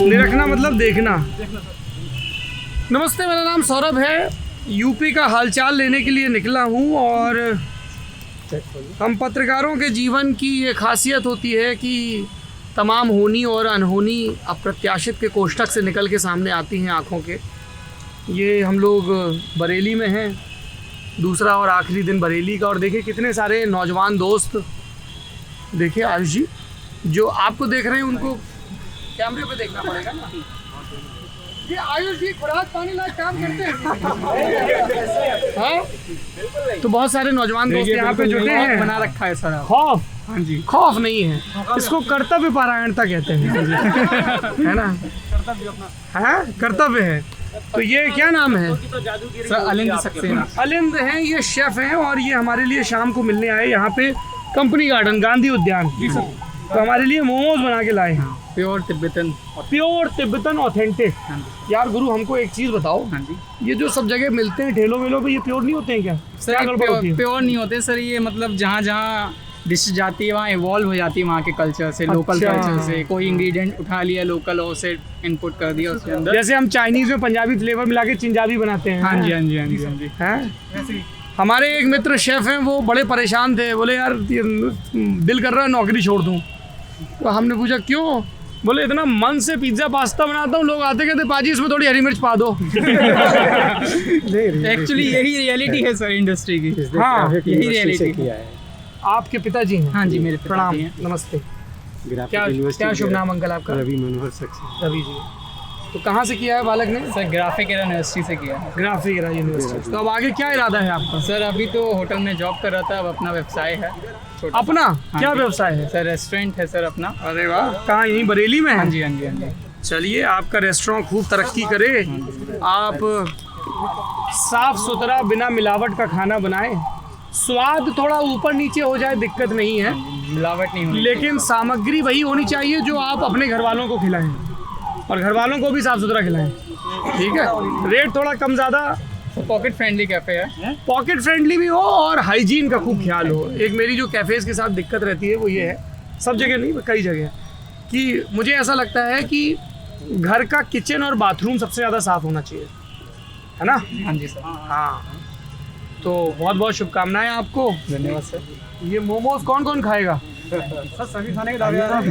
निरखना मतलब देखना। नमस्ते, मेरा नाम सौरभ है। यूपी का हालचाल लेने के लिए निकला हूँ और हम पत्रकारों के जीवन की ये खासियत होती है कि तमाम होनी और अनहोनी अप्रत्याशित के कोष्ठक से निकल के सामने आती हैं आँखों के। ये हम लोग बरेली में हैं, दूसरा और आखिरी दिन बरेली का, और देखिए कितने सारे नौजवान दोस्त। देखिए आयुष जी जो आपको देख रहे हैं उनको कैमरे पे देखना पड़ेगा ना। ये आयुष जी खुराक पानी लायक काम करते हैं। हाँ? तो बहुत सारे नौजवान दोस्त यहाँ पे जुटे हैं। बना रखा है सर खौफ? हाँ जी, खौफ नहीं है, इसको कर्तव्य पारायणता कहते हैं। है ना, कर्तव्य है। तो ये क्या नाम है सर? अलिंद सक्सेना। अलिंद हैं, ये शेफ हैं और ये हमारे लिए शाम को मिलने आए यहाँ पे कंपनी गार्डन गांधी उद्यान। तो हमारे लिए मोमोज बना के लाए हैं। Pure Tibetan authentic. यार गुरु हमको एक चीज़ बताओ, हाँ जी, ये जो सब जगह मिलते हैं ठेलों वेलों पे, ये प्योर नहीं होते हैं क्या? सर प्योर नहीं होते सर। ये मतलब जहाँ जहाँ डिश जाती है वहाँ इवॉल्व हो जाती है वहाँ के कल्चर से, लोकल कल्चर से। कोई इंग्रेडिएंट उठा लिया लोकल, उसे इनपुट कर दिया उसके अंदर। जैसे हम चाइनीज में पंजाबी फ्लेवर मिला के चिंजाबी बनाते हैं। हाँ जी, हाँ जी, हाँ जी, हाँ जी। हैं? हमारे एक मित्र शेफ हैं, वो बड़े परेशान थे। बोले यार दिल कर रहा है नौकरी छोड़ दूँ। तो हमने पूछा क्यों? बोले इतना मन से पिज्ज़ा पास्ता बनाता हूँ, लोग आते कहते पाजी इसमें थोड़ी हरी मिर्च पा दो। एक्चुअली यही रियलिटी है सर इंडस्ट्री की। हाँ, यही रियलिटी है। आपके पिताजी हैं? हाँ जी, मेरे प्रणाम, हैं। नमस्ते। क्या शुभ नाम अंकल आपका? रवि मनोहर सक्सेना। रवि जी। तो कहाँ से किया है बालक ने? सर ग्राफिक एरा यूनिवर्सिटी से किया है। Graphic era university. तो अब आगे क्या इरादा है आपका? सर अभी तो होटल में जॉब कर रहा था, अब अपना व्यवसाय है छोटा। अपना क्या जी। व्यवसाय है? सर रेस्टोरेंट है सर अपना। अरे वाह, कहाँ? यहीं बरेली में? हाँ जी, हाँ जी, हाँ जी। चलिए आपका रेस्टोरेंट खूब तरक्की करे, आप साफ सुथरा बिना मिलावट का खाना बनाएं। स्वाद थोड़ा ऊपर नीचे हो जाए दिक्कत नहीं है, मिलावट नहीं होनी, लेकिन सामग्री वही होनी चाहिए जो आप अपने घर वालों को खिलाएं और घर वालों को भी साफ सुथरा खिलाएं। ठीक है, रेट थोड़ा कम ज़्यादा, पॉकेट फ्रेंडली कैफे है। पॉकेट फ्रेंडली भी हो और हाइजीन का खूब ख्याल हो। एक मेरी जो कैफ़ेज़ के साथ दिक्कत रहती है वो ये है, सब जगह नहीं कई जगह, कि मुझे ऐसा लगता है कि घर का किचन और बाथरूम सबसे ज़्यादा साफ़ होना चाहिए, है ना? हाँ जी सर। हाँ, तो बहुत बहुत शुभकामनाएं आपको। धन्यवाद सर। ये मोमोज कौन कौन खाएगा? सर सभी खाने के दावेदार।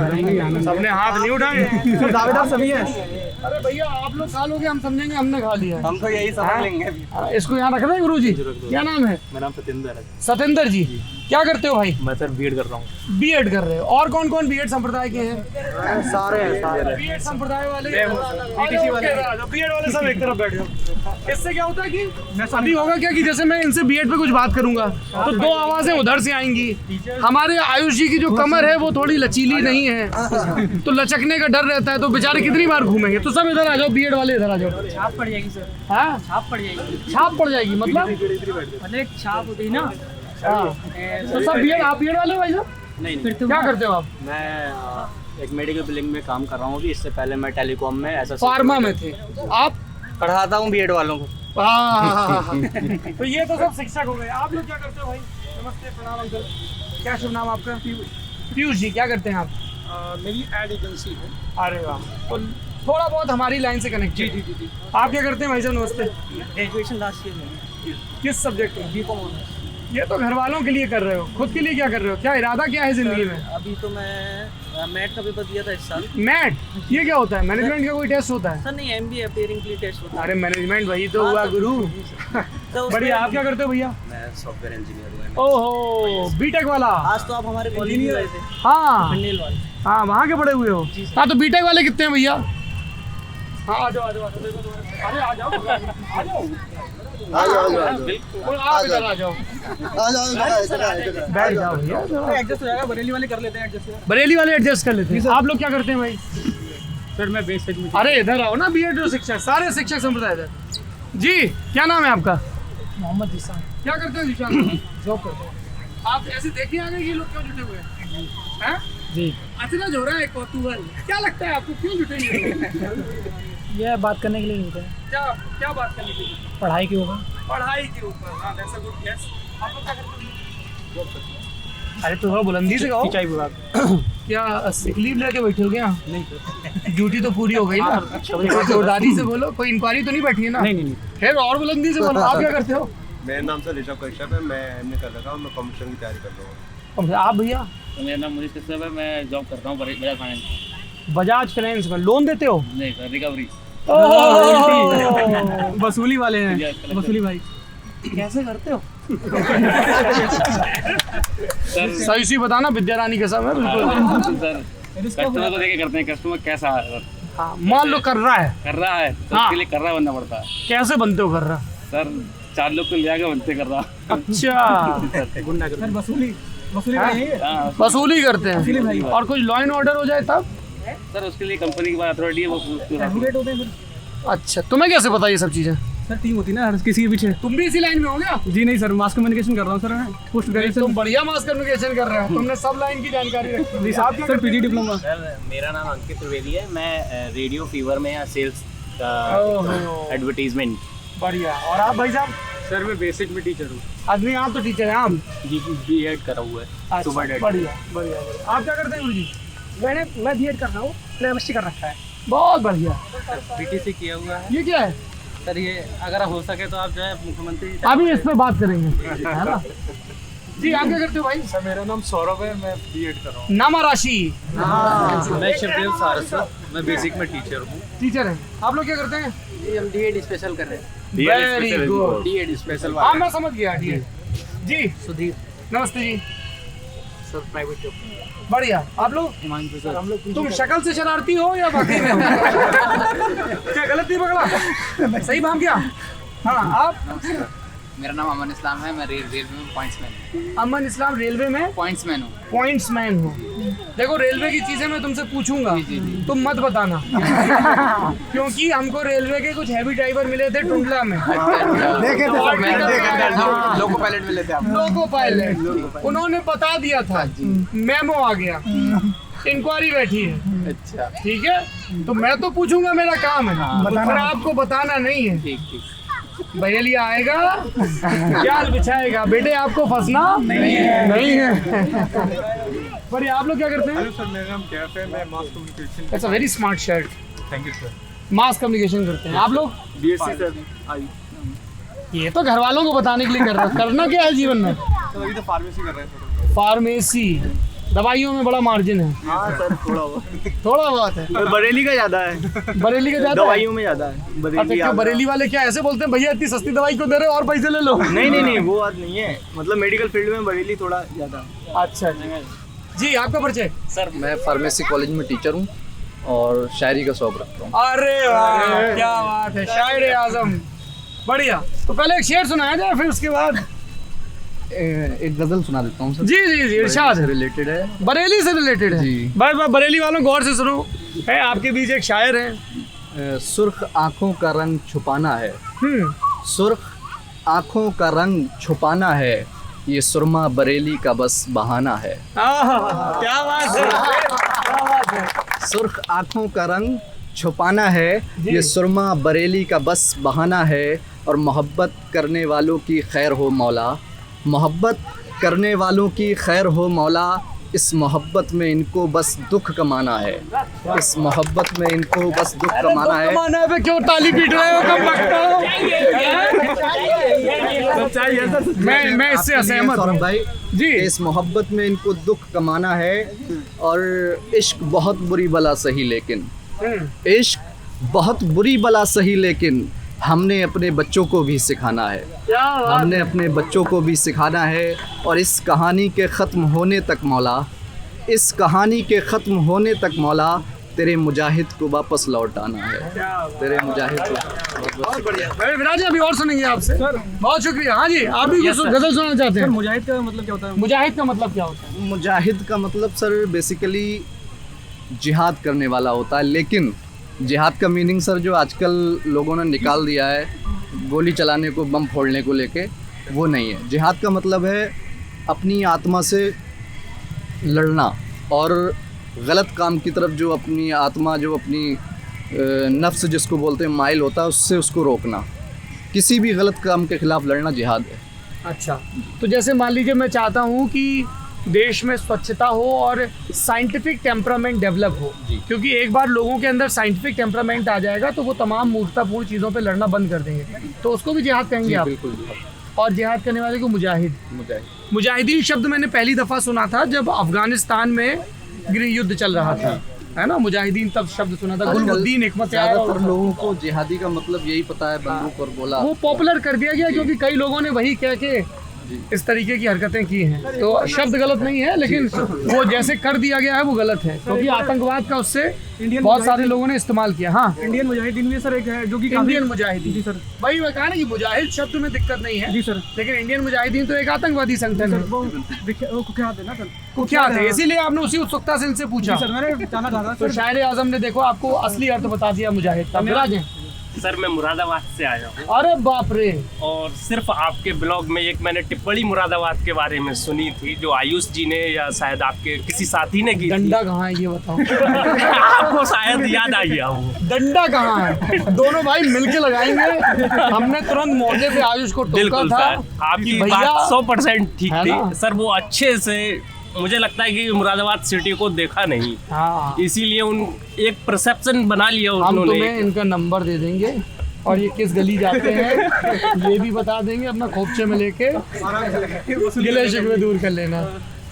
सबने हाथ नहीं उठाए? दावेदार सभी है। अरे भैया आप लोग खा लोगे, हम समझेंगे हमने खा लिया। हम तो यही समझ लेंगे। इसको यहाँ रख रहे हैं गुरु जी? क्या नाम है? मेरा नाम सतेंद्र है। सतेंद्र जी, क्या करते हो भाई? मैं सर बीएड कर रहा हूँ। बीएड कर रहे हो। और कौन कौन बीएड संप्रदाय के हैं? सारे हैं। बीएड संप्रदाय वाले, बीएड वाले सब एक तरफ बैठ जाओ। इससे क्या होता है कि अभी होगा क्या कि जैसे मैं इनसे बीएड पे कुछ बात करूंगा तो दो आवाजें उधर से आएंगी। हमारे आयुष जी की जो कमर है वो थोड़ी लचीली नहीं है, तो लचकने का डर रहता है, तो बेचारे कितनी बार घूमेंगे। तो सब इधर आ जाओ, बीएड वाले इधर आ जाओ। छाप पड़ जाएगी सर। हाँ, छाप पड़ जाएगी। छाप पड़ जाएगी मतलब एक छाप होती है ना। हाँ, तो सब बीएड, आप बीएड वाले हो भाई साहब? नहीं, फिर तुम क्या करते हो आप? मैं एक मेडिकल बिलिंग में काम कर रहा हूँ अभी। इससे पहले मैं टेलीकॉम में ऐसा फार्मा में थे आप? पढ़ाता हूँ बीएड वालों को। हाँ। तो ये तो सब शिक्षक हो गए। आप लोग क्या करते हो भाई? नमस्ते, प्रणाम अंकल। क्या शुभ नाम आपका? पीयूष जी, क्या करते हैं आप? मेरी एड एजेंसी है। अरे वाह, तो थोड़ा बहुत हमारी लाइन से कनेक्ट। जी जी जी जी। आप क्या करते हैं भाई साहब? नमस्ते। ग्रेजुएशन लास्ट ईयर में। किस सब्जेक्ट में? बीकॉम। ये तो घर वालों के लिए कर रहे हो, खुद के लिए क्या कर रहे हो? क्या इरादा क्या है जिंदगी में? अभी तो मैं मैट का पेपर दिया था इस साल। मैट, ये क्या होता है? मैनेजमेंट का कोई टेस्ट होता है? सर नहीं, एमबीए अपेयरिंग के लिए टेस्ट होता है। अरे मैनेजमेंट वही तो हुआ गुरु। तो बढ़िया। आप क्या करते हो भैया? मैं सॉफ्टवेयर इंजीनियर हूँ। ओहो, बीटेक वाला। आज तो आप हमारे कॉलेज में गए थे, हाँ मंडेल वाले। हाँ, वहाँ के पढ़े हुए हो? हाँ, तो बीटेक वाले कितने हैं भैया? हाँ, आ जाओ आ जाओ। अरे आ जाओ आ जाओ। बिल्कुल, आप इधर आ जाओ, बैठ जाओ भैया। एडजस्ट हो जाएगा, बरेली वाले कर लेते हैं एडजस्ट। बरेली वाले एडजस्ट कर लेते हैं। आप लोग क्या करते हैं भाई? सर मैं बेसिक में। अरे इधर आओ ना, बीएड जो शिक्षक, सारे शिक्षक संप्रदाय इधर। जी, क्या नाम है आपका? मोहम्मद जीशान। क्या करते हो जीशान? जॉब करते हैं। आप ऐसे देखने आ गए ये लोग क्यों जुटे हुए हैं? जी, अचरज हो रहा है कौतूहल। क्या लगता है आपको क्यों जुटे हैं? ये बात करने के लिए जुटे हैं। क्या क्या बात करने के लिए? पढ़ाई के ऊपर। पढ़ाई के ऊपर। हाँ, दैट्स अ गुड गेस। आप लोग क्या करते हैं? अरे तो थोड़ा बुलंदी से कहो। सिंचाई विभाग। क्या सिक लीव लेके बैठे हो क्या? नहीं, ड्यूटी तो पूरी हो गई ना। जोरदारी से बोलो, कोई इंक्वायरी तो नहीं बैठी है ना? नहीं। फिर और बुलंदी से बोलो, आप क्या करते हो? मेरा नाम सर ऋषभ कश्यप है, मैं एमए कर रहा हूँ, मैं कॉम्पिटिशन की तैयारी कर रहा हूँ। आप भैया? मेरा नाम मुनीष कश्यप है, मैं जॉब करता हूँ बजाज फाइनेंस। बजाज फाइनेंस में लोन देते हो? नहीं सर, रिकवरी। वसूली वाले हैं, वसूली भाई। कैसे करते हो? सर सही सी बताना, विद्या रानी के साथ है बिल्कुल। सर कस्टमर को देखे करते हैं, कस्टमर कैसा है सर, हाँ, मान लो कर रहा है, कर रहा है तो हाँ। उसके लिए कर रहा बनना पड़ता है। कैसे बनते हो कर रहा? सर 4 लोग को ले जाकर बनते कर रहा। अच्छा, वसूली भाई है। हाँ, वसूली करते हैं। और कुछ लॉ एंड ऑर्डर हो जाए तब? सर उसके लिए कंपनी की बात अथॉरिटी है, वो एडवोकेट होते हैं सर। अच्छा, तुम्हें कैसे पता ये सब चीजें? सर टीम होती है ना हर किसी के पीछे। तुम भी इसी लाइन में हो गया? जी नहीं सर, मास कम्युनिकेशन कर रहा हूँ सर मैं, पोस्ट तुम ग्रेजुएशन। बढ़िया मास कम्युनिकेशन कर रहे हो, तुमने सब लाइन की जानकारी रखी है। आप क्या सर पीजी डिप्लोमा। सर मेरा नाम अंकित त्रिवेदी है, मैं रेडियो फीवर में या सेल्स ओहो। एडवर्टीजमेंट। बढ़िया। और आप भाई साहब? सर मैं बेसिक में टीचर हूँ। आदमी आप तो टीचर हैं आप? जी बीएड करा हुआ है। अच्छा, सुपर बढ़िया बढ़िया। आप क्या करते हैं गुरु जी? मैं बीएड कर रहा हूँ, एमएससी कर रखा है। बहुत बढ़िया। बीटीसी किया हुआ है ये क्या है? सर। ये अगर हो सके तो आप जो है मुख्यमंत्री अभी इस पे बात करेंगे, है ना? जी, आप क्या करते हो भाई? सर मेरा नाम सौरभ है, मैं बीएड कर रहा हूँ। नामा राशि मैं शिवदेव सारस्वत, मैं बेसिक में टीचर हूँ। टीचर है। आप लोग क्या करते हैं? हम डीएड स्पेशल कर रहे हैं। Very good. डीएड स्पेशल हाँ, मैं समझ गया। जी सुधीर नमस्ते जी। Sir private job. बढ़िया। आप लोग? तुम शक्ल से शरारती हो या बाकी में हो? क्या गलत नहीं पकड़ा? सही भाम क्या? हाँ, आप? मेरा नाम अमन इस्लाम है, मैं रेलवे में पॉइंट्समैन अमन इस्लाम रेलवे में पॉइंट्समैन हूँ। पॉइंट्समैन हो। देखो, रेलवे की चीजें मैं तुमसे पूछूंगा, तुम मत बताना। क्योंकि हमको रेलवे के कुछ हैवी ड्राइवर मिले थे टुंडला में। लोको पायलट मिले थे आप? लोको पायलट, उन्होंने बता दिया था, मेमो आ गया, इंक्वायरी बैठी है। अच्छा, ठीक है, तो मैं तो पूछूंगा, मेरा काम है, पर आपको बताना नहीं है। ठीक ठीक। बहेलिया आएगा, जाल बिछाएगा, बेटे आपको फंसना नहीं है। पर आप लोग क्या करते हैं? हेलो सर, मेरा नाम कैफ है, मैं mass communication. It's a very smart shirt. Thank you sir. Mass communication करते हैं आप लोग? BSc sir. ये तो घर वालों को बताने के लिए कर रहा है। करना क्या है जीवन में? तो अभी तो फार्मेसी कर रहे हैं सर। फार्मेसी, दवाइयों में बड़ा मार्जिन है। हाँ सर, थोड़ा बहुत है। बरेली का ज्यादा है, बरेली का ज्यादा है? दवाइयों में ज्यादा है। अच्छा, क्या बरेली वाले क्या ऐसे बोलते हैं, भैया इतनी सस्ती दवाई क्यों दे रहे हो और पैसे ले लो? नहीं वो बात नहीं है, मतलब मेडिकल फील्ड में बरेली थोड़ा ज्यादा। अच्छा जी, आपका परिचय? सर मैं फार्मेसी कॉलेज में टीचर हूँ और शायरी का शौक रखता हूँ। अरे वाह, क्या बात है, शायर आजम। बढ़िया। तो पहले एक शेर सुनाया जाए, फिर उसके बाद एक गजल सुना देता हूँ सर। जी जी जी, इरशाद है। रिलेटेड है, बरेली से रिलेटेड है जी। भाई बरेली वालों गौर से सुनो, है आपके बीच एक शायर है। सुर्ख आँखों का रंग छुपाना है, सुर्ख आँखों का रंग छुपाना है, ये सुरमा बरेली का बस बहाना है। क्या बात है, क्या बात है। सुर्ख आँखों का रंग छुपाना है, ये सुरमा बरेली का बस बहाना है, और मोहब्बत करने वालों की खैर हो मौला, मोहब्बत करने वालों की खैर हो मौला, इस मोहब्बत में इनको बस दुख कमाना है, इस मोहब्बत में इनको बस दुख कमाना है। कमाना पे क्यों ताली पीट रहे हो, कम लगता हो? मैं इससे असहमत सौरभ हूँ भाई जी। इस मोहब्बत में इनको दुख कमाना है, और इश्क बहुत बुरी बला सही, लेकिन इश्क बहुत बुरी बला सही, लेकिन हमने अपने बच्चों को भी सिखाना है, हमने अपने बच्चों को भी सिखाना है। और इस कहानी के ख़त्म होने तक मौला, इस कहानी के ख़त्म होने तक मौला, तेरे मुजाहिद को वापस लौटाना है, तेरे मुजाहिद को। बहुत बढ़िया। विराज अभी और सुनेंगे आपसे। बहुत शुक्रिया। हाँ जी, आप भी कुछ गजल सुनाना चाहते हैं? मुजाहिद का मतलब क्या होता है? मुजाहिद का मतलब क्या होता है? मुजाहिद का मतलब सर बेसिकली जिहाद करने वाला होता है, लेकिन जिहाद का मीनिंग सर जो आजकल लोगों ने निकाल दिया है गोली चलाने को, बम फोड़ने को लेके, वो नहीं है। जिहाद का मतलब है अपनी आत्मा से लड़ना, और गलत काम की तरफ जो अपनी आत्मा, जो अपनी नफ्स जिसको बोलते हैं माइल होता है, उससे उसको रोकना, किसी भी गलत काम के खिलाफ लड़ना जिहाद है। अच्छा, तो जैसे मान लीजिए मैं चाहता हूँ कि देश में स्वच्छता हो और साइंटिफिक टेम्परामेंट डेवलप हो, क्योंकि एक बार लोगों के अंदर साइंटिफिक टेम्परामेंट आ जाएगा तो वो तमाम मूर्खतापूर्ण चीज़ों पे लड़ना बंद कर देंगे। तो उसको भी जिहाद कहेंगे आप? बिल्कुल। और जिहाद करने वाले को मुजाहिद। मुजाहिदीन शब्द मैंने पहली दफ़ा सुना था जब अफगानिस्तान में गृह युद्ध चल रहा था, है ना। मुजाहिदीन तब शब्द सुना था, गुलबुद्दीन हिकमत ज़्यादातर लोगों को जिहादी का मतलब यही पता है, बंदूक और गोला। वो पॉपुलर कर दिया गया क्योंकि कई लोगों ने वही कह के इस तरीके की हरकतें की हैं। तो शब्द गलत नहीं है, लेकिन वो जैसे कर दिया गया है वो गलत है, क्योंकि आतंकवाद का उससे बहुत सारे लोगों ने इस्तेमाल किया। हाँ, इंडियन मुजाहिदीन भी सर एक है जो कि इंडियन मुजाहिदीन। जी सर। वही मैं कहा ना कि मुजाहिद शब्द में दिक्कत नहीं है। जी सर। लेकिन इंडियन मुजाहिदीन तो एक आतंकवादी संगठन है, वो कुख्यात है ना सर। कुख्यात है, इसीलिए आपने उसी उत्सुकता से इनसे पूछा। सर मैंने जाना था तो शायर आजम ने देखो आपको असली अर्थ बता दिया मुजाहिद का। मिराज सर मैं मुरादाबाद से आया हूँ अरे बाप रे। और सिर्फ आपके ब्लॉग में एक मैंने टिप्पणी मुरादाबाद के बारे में सुनी थी जो आयुष जी ने या शायद आपके किसी साथी ने की थी। डंडा कहाँ है ये बताओ? आपको शायद याद आ गया हो। डंडा कहाँ है? दोनों भाई मिलके लगाएंगे। हमने तुरंत मौके पे आयुष को टोका बिल्कुल था सर, आपकी कि भैया बात 100% ठीक है ना? थी सर। वो अच्छे से मुझे लगता है कि मुरादाबाद सिटी को देखा नहीं, हाँ, इसीलिए उन एक परसेप्शन बना लिया हम उन्होंने। तुम्हें इनका नंबर दे देंगे और ये किस गली जाते हैं ये भी बता देंगे, अपना खोपचे में लेके गिले शिकवे दूर कर लेना।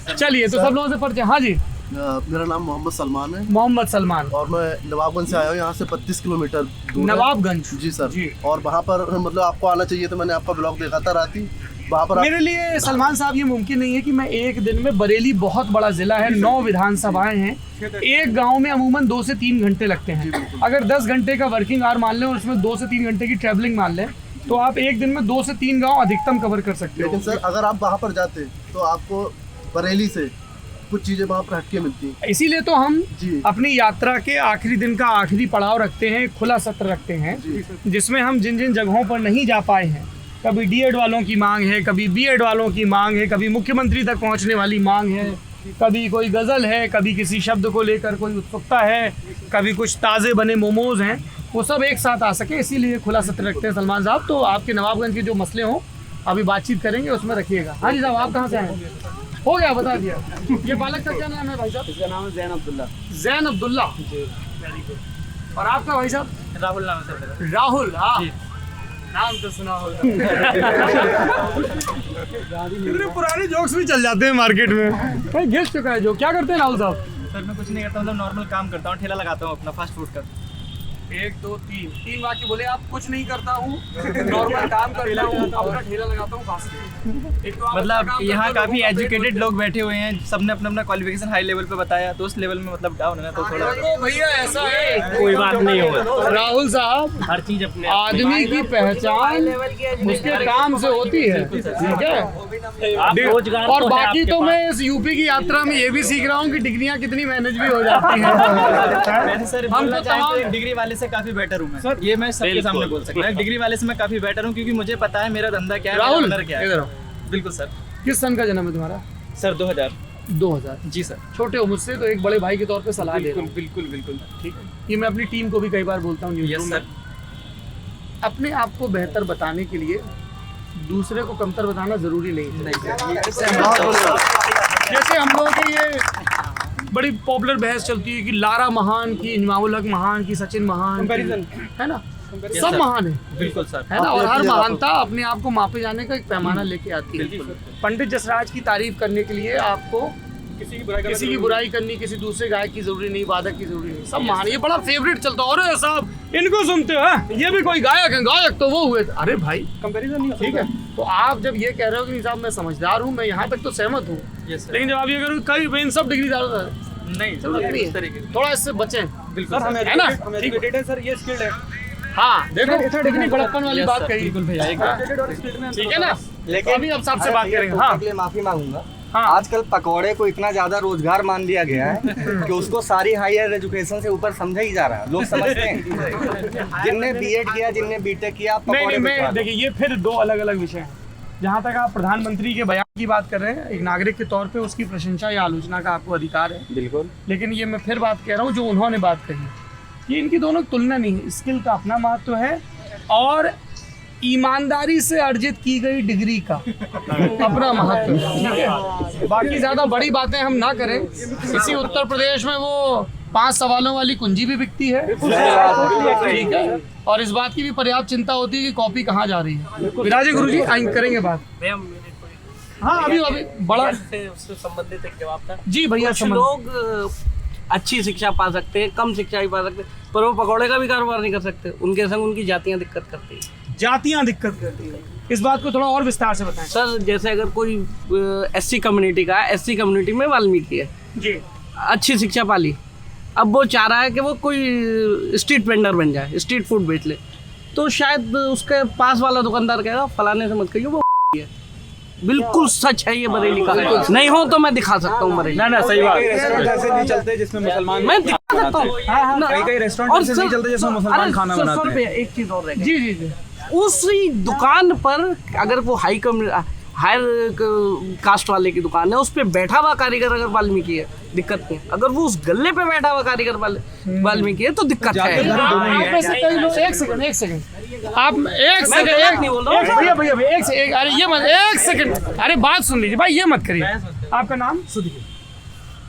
चलिए, तो सब लोगों से परिचय। हाँ जी, मेरा नाम मोहम्मद सलमान है मोहम्मद सलमान, और मैं नवाबगंज से आया हूँ, यहाँ से 25 किलोमीटर दूर है। नवाबगंज। जी सर। जी। और वहाँ पर मतलब आपको आना चाहिए, तो मैंने आपका ब्लॉग देखा था रात ही, वहाँ पर मेरे लिए सलमान साहब ये मुमकिन नहीं है कि मैं एक दिन में, बरेली बहुत बड़ा जिला है, 9 विधानसभाएं हैं, एक गांव में अमूमन 2 से 3 घंटे लगते हैं। अगर 10 घंटे का वर्किंग आवर मान लें और उसमें 2 से 3 घंटे की ट्रैवलिंग मान लें, तो आप एक दिन में 2 से 3 गांव अधिकतम कवर कर सकते हो। लेकिन सर अगर आप वहाँ पर जाते तो आपको बरेली से कुछ चीज़ें वहाँ पर हटके मिलती। इसीलिए तो हम जी। अपनी यात्रा के आखिरी दिन का आखिरी पड़ाव रखते हैं, खुला सत्र रखते हैं, जिसमें हम जिन जिन जगहों पर नहीं जा पाए हैं, कभी डीएड वालों की मांग है, कभी बीएड वालों की मांग है, कभी मुख्यमंत्री तक पहुंचने वाली मांग है, कभी कोई गज़ल है, कभी किसी शब्द को लेकर कोई उत्सुकता है, कभी कुछ ताज़े बने मोमोज हैं, वो सब एक साथ आ सके, इसीलिए खुला सत्र रखते हैं सलमान साहब। तो आपके नवाबगंज के जो मसले हों अभी बातचत करेंगे, उसमें रखिएगा। हाँ जी साहब, आप कहाँ से आए हैं? हो गया, बता दिया। ये बालक का क्या नाम है भाई साहब? इसका नाम है जैन अब्दुल्ला। जैन अब्दुल्ला। Very good. और आपका भाई साहब? राहुल नाम है सर मेरा। राहुल। हाँ, नाम तो सुना होगा। इतने पुराने जोक्स भी चल जाते हैं मार्केट में। भाई घिस चुका है जो। क्या करते हैं राहुल साहब? सर मैं कुछ नहीं करता, मतलब नॉर्मल काम करता हूँ, ठेला लगाता हूँ अपना फास्ट फूड का। 1 2 3 वाक्य बोले आप। कुछ नहीं करता हूँ, नॉर्मल काम करता हूँ, अपना ठेला लगाता हूँ, फास्ट फूड। एक तो आप मतलब अपना काम यहाँ करते हो, काफ़ी लोगों को एजुकेटेड देख- लोग बैठे हुए हैं, सबने अपना अपना क्वालिफिकेशन हाई लेवल पे बताया, तो उस लेवल में मतलब डाउन है ना, तो थोड़ा। तो भैया ऐसा है कोई बात नहीं होगा, राहुल साहब, हर चीज अपने आदमी की पहचान उसके काम से होती है, ठीक है। आप रोजगार और तो है बाकी आपके तो पास। मैं इस यूपी की यात्रा में ये भी सीख रहा हूँ कि डिग्रियाँ कितनी मैनेज भी हो जाती हैं। वैसे सर हम बोलना तो चाहें तो तमाम- एक डिग्री वाले से काफ़ी बेटर हूँ मैं, ये मैं सबके बिल्कुल। सामने बोल सकता हूँ। एक डिग्री वाले से मैं काफ़ी बेटर हूँ, क्योंकि मुझे पता है मेरा धंधा क्या है, राहुल, मेरा हुनर क्या इधर है। आओ। बिल्कुल सर। किस सन का जन्म है तुम्हारा? सर 2000। 2000। जी सर। छोटे हो मुझसे, तो एक बड़े भाई के तौर पे सलाह दे रहा हूँ, बिल्कुल बिल्कुल। ठीक है। ये मैं अपनी टीम को भी कई बार बोलता हूँ न्यूज़ यस रूम सर। में। अपने आप को बेहतर बताने के लिए दूसरे को कमतर बताना जरूरी नहीं है। जैसे हम लोगों के ये बड़ी पॉपुलर बहस चलती है कि लारा महान की, इमामुल हक महान की, सचिन महान की, है ना, सब महान है, बिल्कुल सर। है ना। और हर महानता अपने आप को मापे जाने का एक पैमाना लेके आती है। पंडित जसराज की तारीफ करने के लिए आपको किसी की बुराई करनी, किसी दूसरे गायक की जरूरी नहीं, वादक की जरूरी नहीं, सब महान। ये बड़ा फेवरेट चलता है। अरे साहब इनको सुनते हो, ये भी कोई गायक है, गायक तो वो हुए थे। अरे भाई कंपैरिजन नहीं, ठीक है। तो आप जब ये कह रहे हो कि नहीं साहब मैं समझदार हूँ, मैं यहाँ तक तो सहमत हूँ, लेकिन जब आप ये कह रहे हो कई इन सब डिग्री नहीं जरूरत नहीं है, तरीके थोड़ा इससे बचें। बिल्कुल है ना, ठीक है सर, ये स्किल्ड है। हाँ देखो, कितनी बड़प्पन वाली बात कही। बिल्कुल भैया, ठीक है ना। लेकिन अभी अब सबसे बात करेंगे। हाँ के लिए माफी मांगूंगा। हाँ। आजकल पकौड़े को इतना ज्यादा रोजगार मान लिया गया है कि उसको सारी हायर एजुकेशन से ऊपर समझा ही जा रहा है। लोग समझते हैं जिनने बीएड किया, जिनने बीटेक किया, आप नहीं पकौड़े मैं बिकवा दो। देखिए, ये फिर 2 अलग अलग विषय हैं। जहाँ तक आप प्रधानमंत्री के बयान की बात कर रहे हैं, एक नागरिक के तौर पे उसकी प्रशंसा या आलोचना का आपको अधिकार है, बिल्कुल। लेकिन ये मैं फिर बात कह रहा हूँ जो उन्होंने बात कही, ये इनकी दोनों की तुलना नहीं है। स्किल का अपना महत्व है और ईमानदारी से अर्जित की गई डिग्री का अपना महत्व है, ठीक है। बाकी ज़्यादा बड़ी बातें हम ना करें। इसी उत्तर प्रदेश में वो 5 सवालों वाली कुंजी भी बिकती है, ठीक है, और इस बात की भी पर्याप्त चिंता होती है कि कॉपी कहाँ जा रही है। विराजे गुरुजी आएंगे, करेंगे बात। हाँ, अभी बड़ा उससे संबंधित एक जवाब था जी भैया। कुछ लोग अच्छी शिक्षा पा सकते हैं, कम शिक्षा भी पा सकते हैं, पर वो पकौड़े का भी कारोबार नहीं कर सकते। उनके संग उनकी जातियां दिक्कत करती हैं। जातियां दिक्कत करती है, इस बात को थोड़ा और विस्तार से बताएं। सर, जैसे अगर कोई एससी कम्युनिटी का, एससी कम्युनिटी में वाल्मीकि है जी, अच्छी शिक्षा पाली, अब वो चाह रहा है कि वो कोई स्ट्रीट वेंडर बन जाए, स्ट्रीट फूड बेच ले, तो शायद उसके पास वाला दुकानदार कहेगा फलाने से मत कहिए, वो है। बिल्कुल सच है ये बरेली का। नहीं हो तो मैं दिखा सकता हूँ बरेली। ना सही बात। ऐसे नहीं चलते जिसमें मुसलमान, मैं दिखा सकता हूँ। कई रेस्टोरेंट ऐसे नहीं चलते जिसमें मुसलमान खाना बनाते हैं। एक चीज और रहेगा, जी, उसी दुकान पर अगर वो हायर कास्ट वाले की दुकान है, उस पे बैठा हुआ कारीगर अगर वाल्मीकि है, दिक्कत नहीं है। अगर वो उस गल्ले पे बैठा हुआ कारीगर वाल्मीकि है तो दिक्कत है। एक सेकंड अरे बात सुन लीजिए भाई, ये मत करिए। आपका नाम?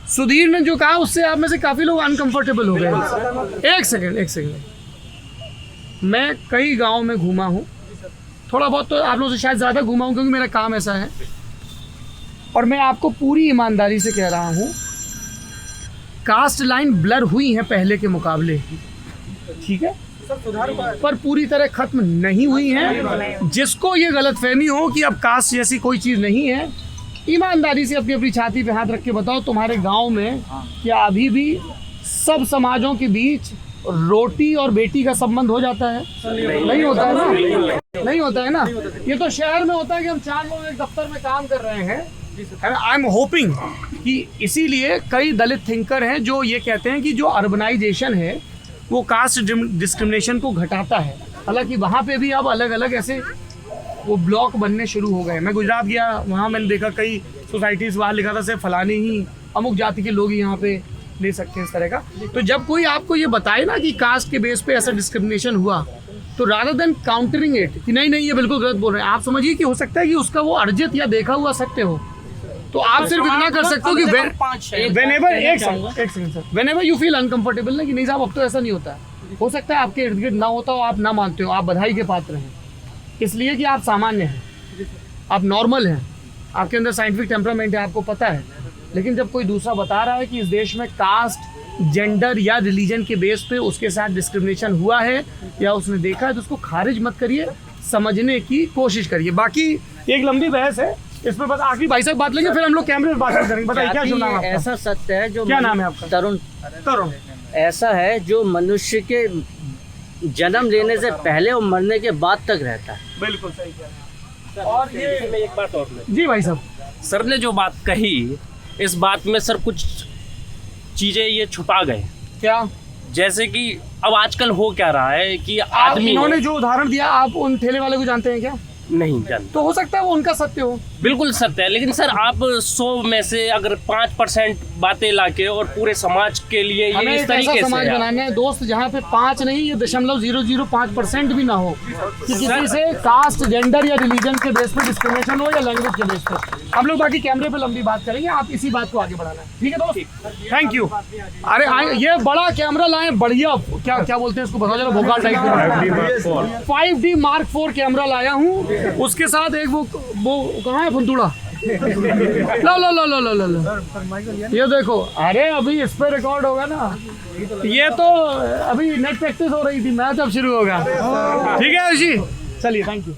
सुधीर ने जो कहा उससे आप में से काफी लोग अनकंफर्टेबल हो गए। एक सेकंड मैं कई गाँव में घूमा हूँ, थोड़ा बहुत तो आप लोगों से शायद ज़्यादा घूमा हूँ क्योंकि मेरा काम ऐसा है, और मैं आपको पूरी ईमानदारी से कह रहा हूँ, कास्ट लाइन ब्लर हुई है पहले के मुकाबले, ठीक है, पर पूरी तरह खत्म नहीं हुई है। जिसको ये गलतफहमी हो कि अब कास्ट जैसी कोई चीज़ नहीं है, ईमानदारी से अपनी अपनी छाती पे हाथ रख के बताओ, तुम्हारे गाँव में क्या अभी भी सब समाजों के बीच रोटी और बेटी का संबंध हो जाता है? नहीं होता है ना, नहीं होता है ना। ये तो शहर में होता है कि हम 4 लोग एक दफ्तर में काम कर रहे हैं। आई एम होपिंग कि इसीलिए कई दलित थिंकर हैं जो ये कहते हैं कि जो अर्बनाइजेशन है वो कास्ट डिस्क्रिमिनेशन को घटाता है। हालांकि वहाँ पे भी अब अलग अलग ऐसे वो ब्लॉक बनने शुरू हो गए। मैं गुजरात गया, वहाँ मैंने देखा कई सोसाइटीज़ वहाँ लिखा था सिर्फ फलाने ही अमुक जाति के लोग ही यहाँ पे ले सकते हैं इस तरह का। तो जब कोई आपको ये बताए ना कि कास्ट के बेस पे ऐसा डिस्क्रिमिनेशन हुआ, तो रादर देन काउंटरिंग इट कि नहीं ये बिल्कुल गलत बोल रहे हैं, आप समझिए कि हो सकता है कि उसका वो अर्जित या देखा हुआ सत्य हो। तो आप सिर्फ इतना कर सकते हो कि whenever you feel uncomfortable ना कि नहीं साहब अब तो ऐसा नहीं होता है, हो सकता है आपके इर्द गिर्द ना होता हो, आप ना मानते हो, आप बधाई के पात्र हैं इसलिए कि आप सामान्य हैं, आप नॉर्मल हैं, आपके अंदर साइंटिफिक टेम्परामेंट है, आपको पता है। लेकिन जब कोई दूसरा बता रहा है कि इस देश में कास्ट, जेंडर या रिलीजन के बेस पे उसके साथ डिस्क्रिमिनेशन हुआ है या उसने देखा है, तो उसको खारिज मत करिए, समझने की कोशिश करिए। बाकी एक लंबी बहस है इस पर, बस आखिरी भाई साहब बात लेंगे, फिर हम लोग कैमरे में बात करेंगे। बताइए क्या शुभ नाम है आपका? ऐसा सत्य है जो, क्या नाम है आपका? तरुण। ऐसा है जो मनुष्य के जन्म लेने से पहले और मरने के बाद तक रहता है। बिल्कुल सही कह रहे हैं। और ये में एक बात और जी भाई साहब, सर ने जो बात कही, इस बात में सर कुछ चीजें ये छुपा गए। क्या? जैसे कि अब आजकल हो क्या रहा है कि आदमी, इन्होंने जो उदाहरण दिया, आप उन ठेले वाले को जानते हैं क्या? नहीं जानते। तो हो सकता है वो उनका सत्य हो, बिल्कुल सत्य है, लेकिन सर आप 100 में से अगर 5% बातें लाके और पूरे समाज के लिए ये हमें इस एक तरीके ऐसा से समाज बनाना है दोस्त जहाँ पे 5 नहीं, ये 0.005% भी ना हो कि किसी से कास्ट, जेंडर या रिलीजन के बेस पे डिस्क्रिमिनेशन हो या लैंग्वेज के बेस पे। हम लोग बाकी कैमरे पे लंबी बात करेंगे, आप इसी बात को आगे बढ़ाना है, ठीक है दोस्त? Thank you. अरे ये बड़ा कैमरा लाए, बढ़िया, क्या बोलते हैं इसको, बताओ जरा, भोकाल टाइप में 5D Mark 4 कैमरा लाया हूँ, उसके साथ एक वो कहाँ है फुंतुड़ा, लो ये देखो। अरे अभी इस पे रिकॉर्ड होगा ना, ये तो अभी नेट प्रैक्टिस हो रही थी, मैच अब शुरू होगा, ठीक है जी, चलिए, थैंक यू।